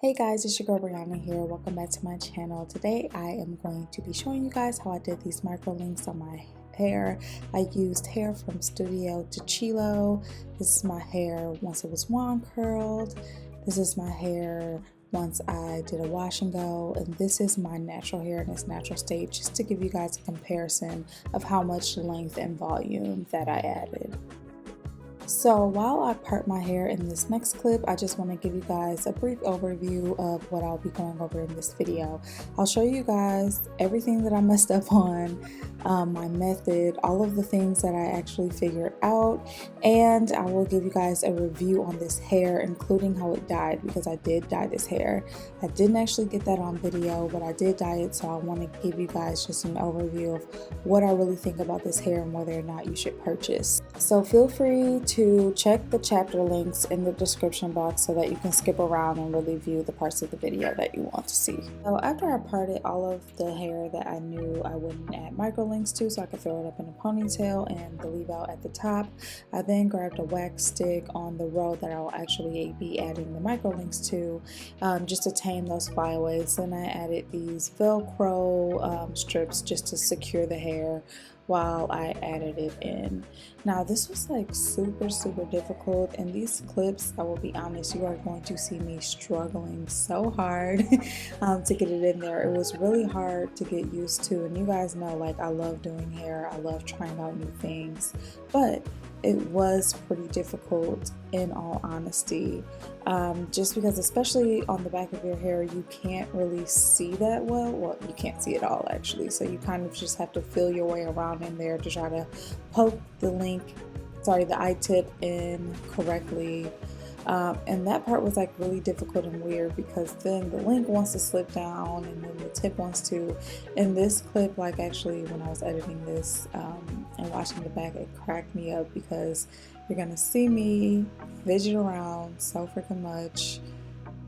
Hey guys, it's your girl Brianna here. Welcome back to my channel. Today I am going to be showing you guys how I did these micro links on my hair. I used hair from Studio Techilo. This is my hair once it was wand curled. This is my hair once I did a wash and go, and this is my natural hair in its natural state, just to give you guys a comparison of how much length and volume that I added. So while I part my hair in this next clip, I just want to give you guys a brief overview of what I'll be going over in this video. I'll show you guys everything that I messed up on, my method, all of the things that I actually figured out, and I will give you guys a review on this hair, including how it dyed, because I did dye this hair. I didn't actually get that on video, but I did dye it, so I want to give you guys just an overview of what I really think about this hair and whether or not you should purchase. So feel free to check the chapter links in the description box so that you can skip around and really view the parts of the video that you want to see. So after I parted all of the hair that I knew I wouldn't add micro links to, so I could throw it up in a ponytail and the leave out at the top, I then grabbed a wax stick on the row that I'll actually be adding the micro links to, just to tame those flyaways. Then I added these Velcro strips just to secure the hair while I added it in. Now this was like super difficult. In these clips, I will be honest, you are going to see me struggling so hard to get it in there. It was really hard to get used to, and you guys know, like, I love doing hair, I love trying out new things, but it was pretty difficult in all honesty, just because especially on the back of your hair you can't really see that well, you can't see it all actually, so you kind of just have to feel your way around in there to try to poke the I-tip in correctly. And that part was like really difficult and weird, because then the link wants to slip down and then the tip wants to. In this clip, like, actually when I was editing this and watching the back, it cracked me up because you're gonna see me fidget around so freaking much.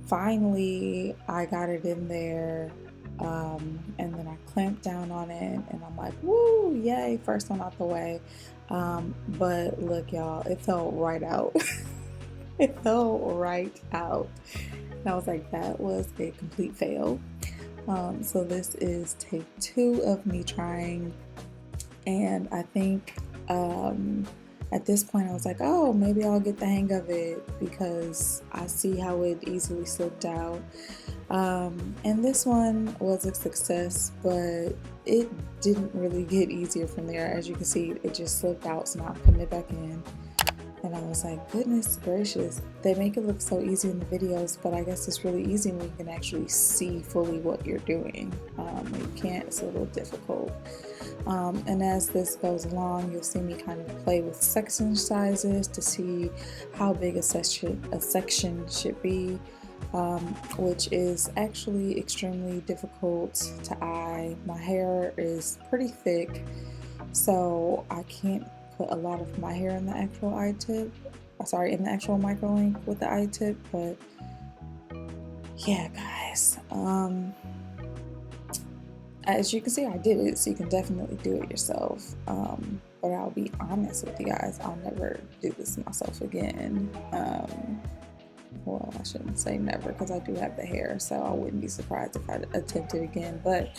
Finally I got it in there, and then I clamped down on it and I'm like, woo, yay, first one out the way. But look y'all, it fell right out. It fell right out. And I was like, that was a complete fail. So this is take 2 of me trying, and I think at this point I was like, oh, maybe I'll get the hang of it, because I see how it easily slipped out. And this one was a success, but it didn't really get easier from there. As you can see, it just slipped out, so now I'm putting it back in. And I was like, goodness gracious, they make it look so easy in the videos, but I guess it's really easy when you can actually see fully what you're doing. You can't, it's a little difficult. And as this goes along, you'll see me kind of play with section sizes to see how big a section should be, which is actually extremely difficult to eye. My hair is pretty thick, so I can't put a lot of my hair in the actual I-tip, in the actual micro link with the I-tip, but yeah guys, as you can see, I did it, so you can definitely do it yourself. But I'll be honest with you guys, I'll never do this myself again. Well, I shouldn't say never, because I do have the hair, so I wouldn't be surprised if I attempted again, but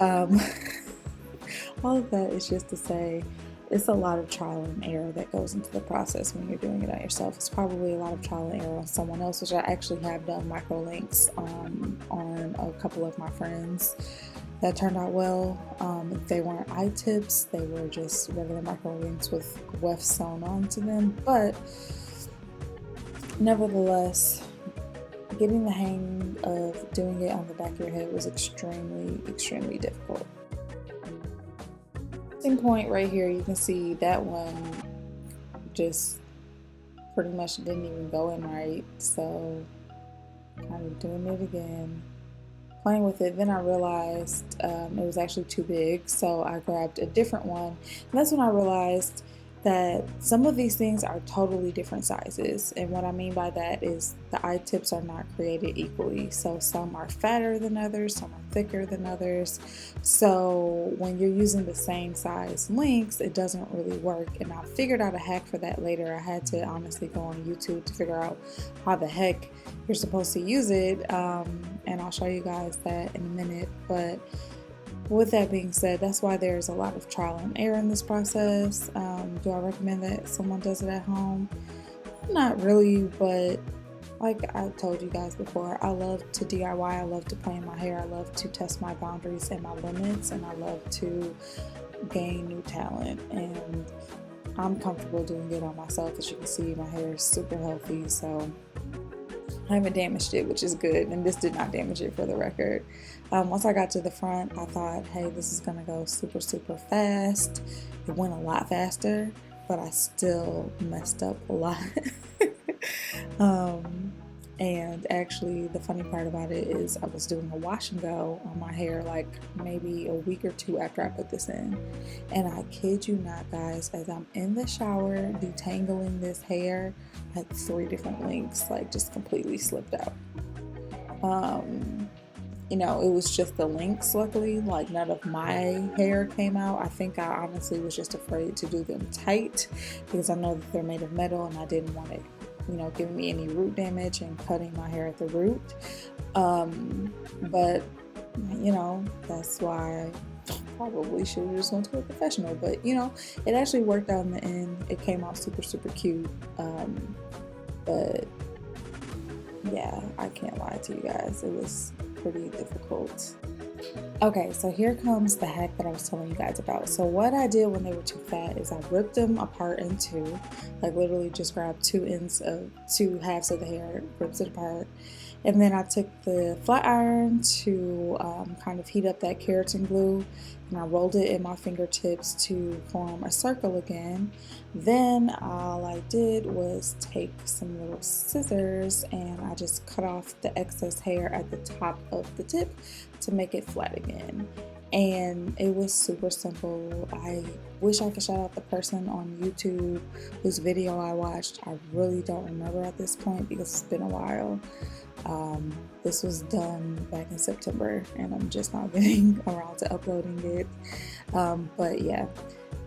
all of that is just to say, it's a lot of trial and error that goes into the process when you're doing it on yourself. It's probably a lot of trial and error on someone else, which I actually have done micro links on a couple of my friends that turned out well. They weren't I-tips, they were just regular micro links with wefts sewn onto them, but nevertheless, getting the hang of doing it on the back of your head was extremely difficult. Point right here, you can see that one just pretty much didn't even go in right, so kind of doing it again, playing with it. Then I realized it was actually too big, so I grabbed a different one, and that's when I realized that some of these things are totally different sizes, and what I mean by that is the eye tips are not created equally. So some are fatter than others, some are thicker than others. So when you're using the same size links, it doesn't really work. And I figured out a hack for that later. I had to honestly go on YouTube to figure out how the heck you're supposed to use it, and I'll show you guys that in a minute. But with that being said, that's why there's a lot of trial and error in this process. Do I recommend that someone does it at home? Not really, but like I told you guys before, I love to DIY, I love to play in my hair, I love to test my boundaries and my limits, and I love to gain new talent, and I'm comfortable doing it on myself. As you can see, my hair is super healthy, so I haven't damaged it, which is good, and this did not damage it, for the record. Once I got to the front, I thought, hey, this is gonna go super fast. It went a lot faster, but I still messed up a lot. And actually, the funny part about it is I was doing a wash and go on my hair like maybe a week or two after I put this in, and I kid you not, guys, as I'm in the shower detangling this hair, I had 3 different links like just completely slipped out. You know, it was just the links, luckily, like none of my hair came out. I think I honestly was just afraid to do them tight because I know that they're made of metal and I didn't want it, you know, giving me any root damage and cutting my hair at the root. But you know, that's why I probably should have just went to a professional. But you know, it actually worked out in the end. It came out super cute. But yeah, I can't lie to you guys, it was pretty difficult. Okay, so here comes the hack that I was telling you guys about. So what I did when they were too fat is I ripped them apart in 2, like literally just grabbed 2 halves of the hair, ripped it apart, and then I took the flat iron to kind of heat up that keratin glue, and I rolled it in my fingertips to form a circle again. Then all I did was take some little scissors and I just cut off the excess hair at the top of the tip to make it flat again. And it was super simple. I wish I could shout out the person on YouTube whose video I watched. I really don't remember at this point because it's been a while. This was done back in September and I'm just not getting around to uploading it. But yeah,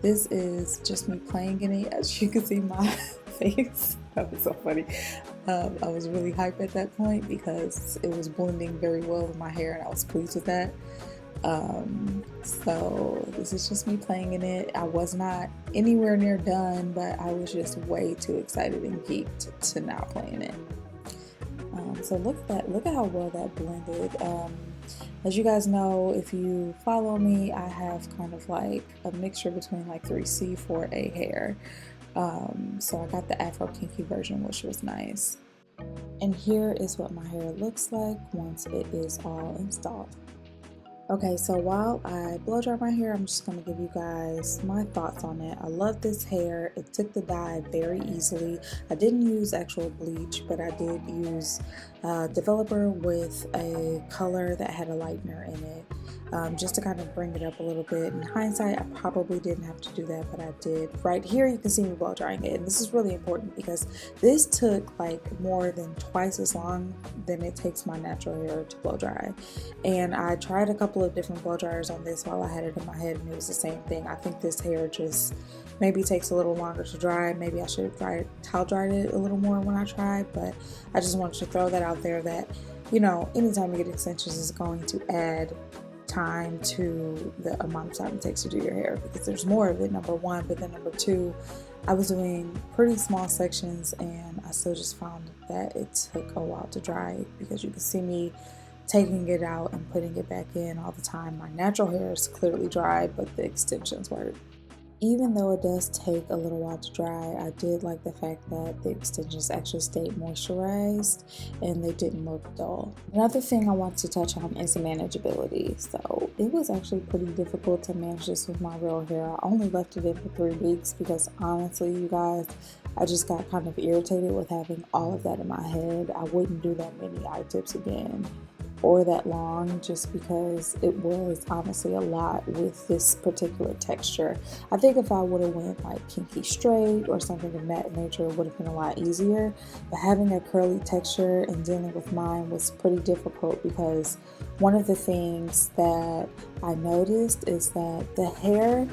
this is just me playing in it. As you can see my face, that was so funny. I was really hyped at that point because it was blending very well with my hair and I was pleased with that. So this is just me playing in it. I was not anywhere near done, but I was just way too excited and geeked to now play in it. So look at how well that blended. As you guys know, if you follow me, I have kind of like a mixture between like 3C, 4A hair. So I got the Afro Kinky version, which was nice. And here is what my hair looks like once it is all installed. Okay, so while I blow dry my hair, I'm just going to give you guys my thoughts on it. I love this hair. It took the dye very easily. I didn't use actual bleach, but I did use a developer with a color that had a lightener in it, just to kind of bring it up a little bit. In hindsight, I probably didn't have to do that, but I did. Right here, you can see me blow drying it, and this is really important because this took like more than twice as long than it takes my natural hair to blow dry. And I tried a couple of different blow dryers on this while I had it in my head, and it was the same thing. I think this hair just maybe takes a little longer to dry. Maybe I should have towel dried it a little more when I tried, but I just wanted to throw that out there that, you know, anytime you get extensions is going to add time to the amount of time it takes to do your hair because there's more of it, number one, but then number two, I was doing pretty small sections and I still just found that it took a while to dry because you can see me taking it out and putting it back in all the time. My natural hair is clearly dry, but the extensions weren't. Even though it does take a little while to dry, I did like the fact that the extensions actually stayed moisturized and they didn't look dull. Another thing I want to touch on is manageability. So it was actually pretty difficult to manage this with my real hair. I only left it in for 3 weeks because honestly, you guys, I just got kind of irritated with having all of that in my head. I wouldn't do that many eye tips again. or that long, just because it was honestly a lot with this particular texture. I think if I would have went like kinky straight or something of that nature, it would have been a lot easier. But having a curly texture and dealing with mine was pretty difficult, because one of the things that I noticed is that the hair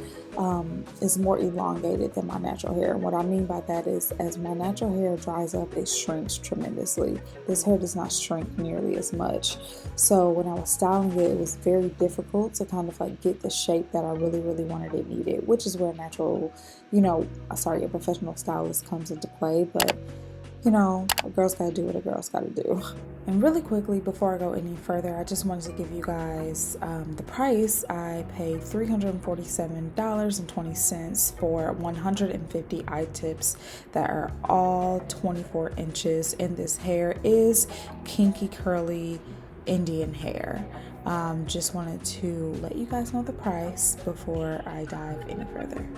is more elongated than my natural hair. And what I mean by that is, as my natural hair dries up, it shrinks tremendously. This hair does not shrink nearly as much. So when I was styling it, it was very difficult to kind of like get the shape that I really, really wanted it needed, which is where a a professional stylist comes into play. But a girl's gotta do what a girl's gotta do. And really quickly, before I go any further, I just wanted to give you guys the price. I paid $347.20 for 150 iTips that are all 24 inches, and this hair is kinky curly Indian hair. Just wanted to let you guys know the price before I dive any further.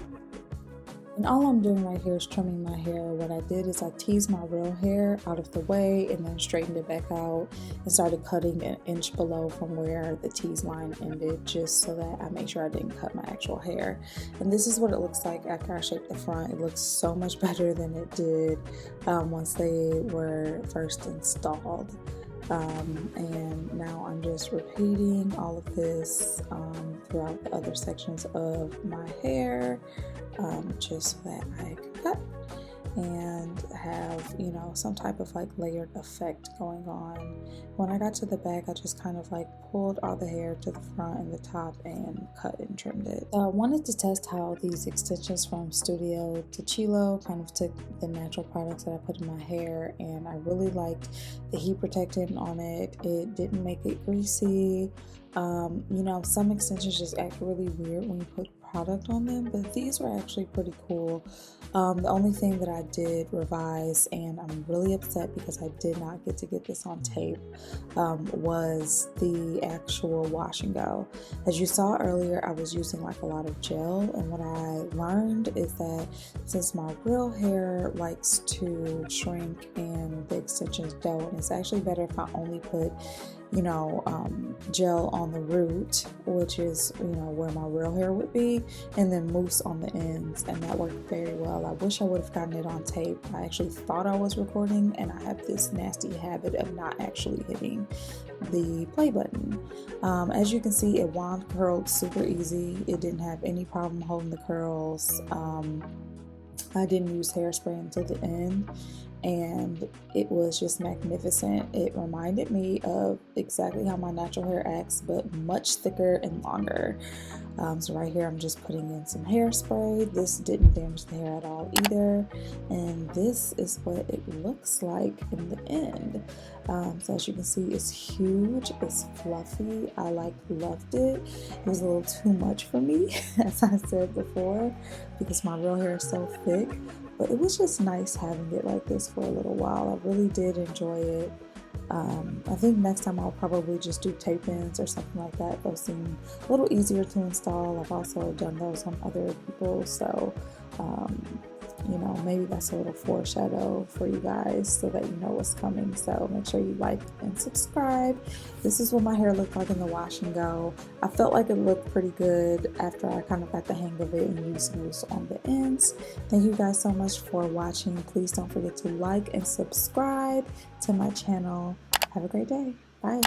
And all I'm doing right here is trimming my hair. What I did is I teased my real hair out of the way and then straightened it back out and started cutting an inch below from where the tease line ended, just so that I make sure I didn't cut my actual hair. And this is what it looks like after I shaped the front. It looks so much better than it did once they were first installed. And now I'm just repeating all of this throughout the other sections of my hair, just so that I can cut and have some type of like layered effect going on. When I got to the back, I just kind of like pulled all the hair to the front and the top and cut and trimmed it. I wanted to test how these extensions from Studio Techilo kind of took the natural products that I put in my hair, and I really liked the heat protectant on it. It didn't make it greasy. Some extensions just act really weird when you put product on them, but these were actually pretty cool. The only thing that I did revise, and I'm really upset because I did not get to get this on tape, was the actual wash and go. As you saw earlier, I was using like a lot of gel, and what I learned is that since my real hair likes to shrink and the extensions don't, it's actually better if I only put gel on the root, which is where my real hair would be, and then mousse on the ends, and that worked very well. I wish I would have gotten it on tape. I actually thought I was recording, and I have this nasty habit of not actually hitting the play button. As you can see, it wand curled super easy. It didn't have any problem holding the curls. I didn't use hairspray until the end, and it was just magnificent. It reminded me of exactly how my natural hair acts, but much thicker and longer. So right here I'm just putting in some hairspray. This didn't damage the hair at all either, and this is what it looks like in the end. So as you can see, it's huge, it's fluffy. I loved it. It was a little too much for me as I said before, because my real hair is so thick, but it was just nice having it like this for a little while. I really did enjoy it. I think next time I'll probably just do tape-ins or something like that. Those seem a little easier to install. I've also done those on other people, so maybe that's a little foreshadow for you guys so that you know what's coming. So make sure you like and subscribe. This is what my hair looked like in the wash and go. I felt like it looked pretty good after I kind of got the hang of it and used mousse on the ends. Thank you guys so much for watching. Please don't forget to like and subscribe to my channel. Have a great day. Bye.